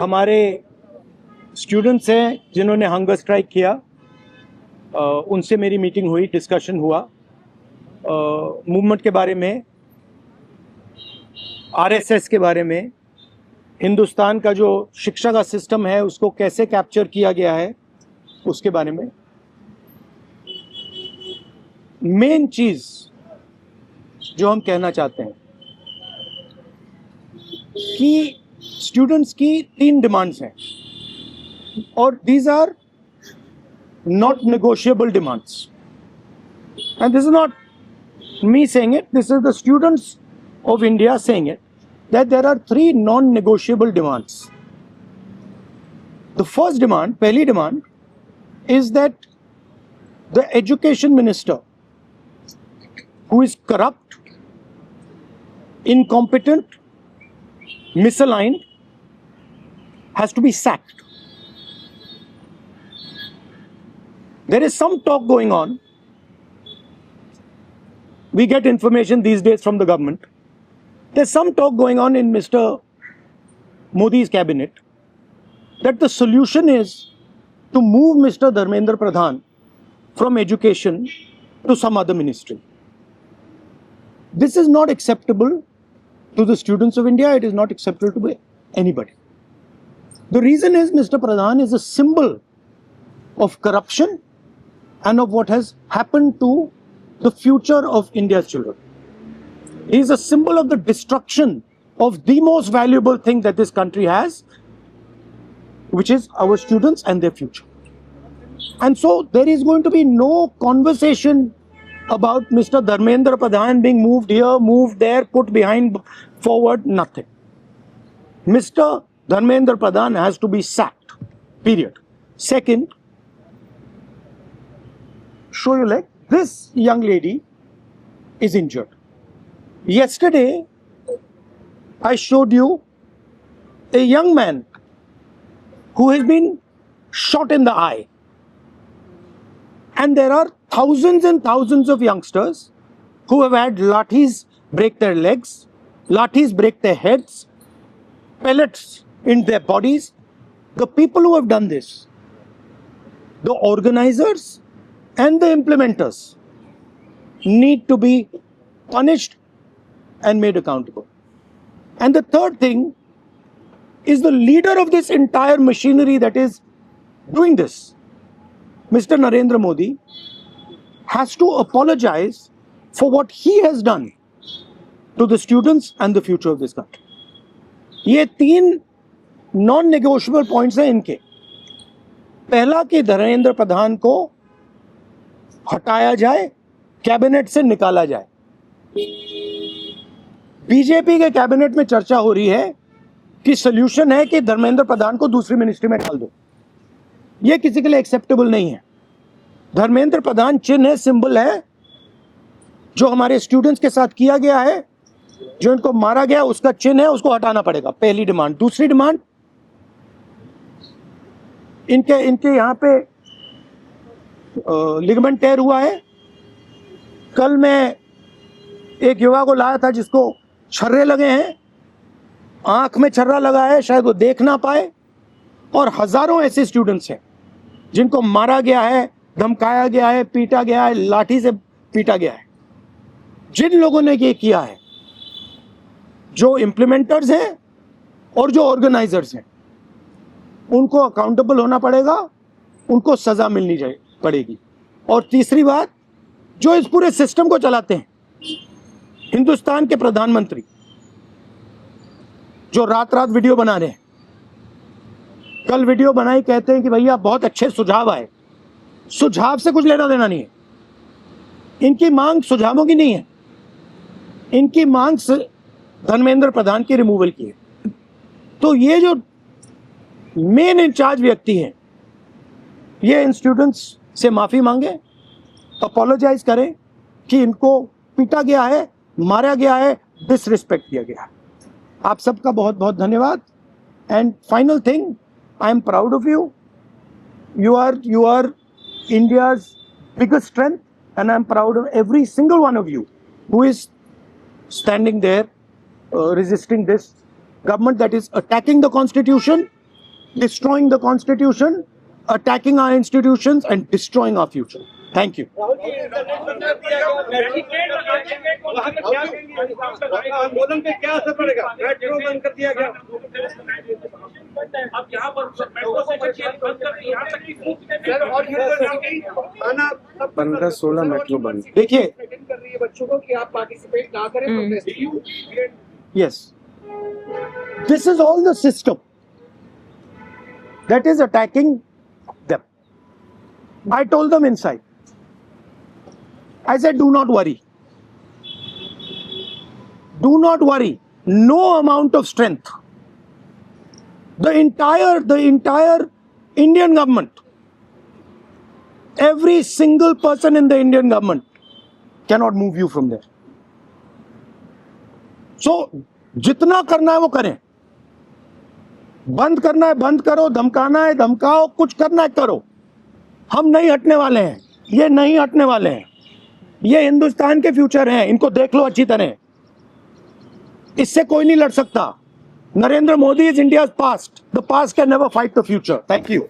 हमारे स्टूडेंट्स हैं जिन्होंने हंगर स्ट्राइक किया, उनसे मेरी मीटिंग हुई, डिस्कशन हुआ मूवमेंट के बारे में, आरएसएस के बारे में, हिंदुस्तान का जो शिक्षा का सिस्टम है उसको कैसे कैप्चर किया गया है उसके बारे में। मेन चीज जो हम कहना चाहते हैं कि स्टूडेंट्स की 3 डिमांड्स हैं और these are not negotiable demands, and this is not me saying it, this is the students of India saying it, that there are 3 non-negotiable demands. The first demand, pehli demand, is that the education minister, who is corrupt, incompetent, misaligned, has to be sacked. There is some talk going on. We get information these days from the government. There's some talk going on in Mr. Modi's cabinet that the solution is to move Mr. Dharmendra Pradhan from education to some other ministry. This is not acceptable to the students of India. It is not acceptable to anybody. The reason is Mr. Pradhan is a symbol of corruption and of what has happened to the future of India's children. He is a symbol of the destruction of the most valuable thing that this country has, which is our students and their future. And so there is going to be no conversation about Mr. Dharmendra Pradhan being moved here, moved there, put behind, forward, nothing. Mr. Dharmendra Pradhan has to be sacked, period. Second, show your leg. This young lady is injured. Yesterday, I showed you a young man who has been shot in the eye. And there are thousands and thousands of youngsters who have had lathis break their legs, lathis break their heads, pellets in their bodies. The people who have done this, the organizers and the implementers, need to be punished and made accountable. And the third thing is the leader of this entire machinery that is doing this, Mr. Narendra Modi, has to apologize for what he has done to the students and the future of this country. ये 3 non-negotiable points हैं इनके। पहला कि धर्मेंद्र प्रधान को हटाया जाए, cabinet से निकाला जाए। बीजेपी के कैबिनेट में चर्चा हो रही है कि सॉल्यूशन है कि धर्मेंद्र प्रधान को दूसरी मिनिस्ट्री में डाल दो। यह किसी के लिए एक्सेप्टेबल नहीं है। धर्मेंद्र प्रधान चिन्ह है, सिंबल है, जो हमारे स्टूडेंट्स के साथ किया गया है, जो इनको मारा गया उसका चिन्ह है, उसको हटाना पड़ेगा। पहली डिमांड। दूसरी डिमांड, इनके यहां पे लिगामेंट टेयर हुआ है। कल मैं एक युवा को लाया था जिसको छर्रे लगे हैं, आंख में छर्रा लगा है, शायद वो देख ना पाए। और हजारों ऐसे स्टूडेंट्स हैं जिनको मारा गया है, धमकाया गया है, पीटा गया है, लाठी से पीटा गया है। जिन लोगों ने ये किया है, जो इम्प्लीमेंटर्स हैं और जो ऑर्गेनाइजर्स हैं, उनको अकाउंटेबल होना पड़ेगा, उनको सजा मिलनी पड़ेगी। और तीसरी बात, जो इस पूरे सिस्टम को चलाते हैं, हिंदुस्तान के प्रधानमंत्री, जो रात रात वीडियो बना रहे हैं, कल वीडियो बनाई, कहते हैं कि भैया बहुत अच्छे सुझाव आए। सुझाव से कुछ लेना देना नहीं है। इनकी मांग सुझावों की नहीं है, इनकी मांग धर्मेंद्र प्रधान की रिमूवल की है। तो ये जो मेन इंचार्ज व्यक्ति हैं, ये इन स्टूडेंट्स से माफी मांगे, अपोलोजाइज करें कि इनको पीटा गया है, मारा गया है, डिसरिस्पेक्ट किया गया है। आप सबका बहुत बहुत धन्यवाद। And final thing, I am proud of you. You are India's biggest strength, and I'm proud of every single one of you who is standing there resisting this government that is attacking the constitution destroying the constitution, attacking our institutions and destroying our future. Thank you. आंदोलन पे क्या असर पड़ेगा? Metro बंद कर दिया गया। अब यहाँ पर मेट्रो से बंद कर दी, यहाँ तक कि और 15-16 मेट्रो बंद। देखिए, कर रही है बच्चों को कि आप पार्टिसिपेट ना करें protest. yes, this is all the system that is attacking them. I told them inside. I said, do not worry. Do not worry. No amount of strength. The entire Indian government, every single person in the Indian government cannot move you from there. So, जितना करना है वो करें. बंद करना है बंद करो, धमकाना है धमकाओ, कुछ करना है करो. हम नहीं हटने वाले हैं. ये नहीं हटने वाले हैं. ये हिंदुस्तान के फ्यूचर हैं. इनको देख लो अच्छी तरह. इससे कोई नहीं लड़ सकता. Narendra Modi is India's past. The past can never fight the future. Thank you.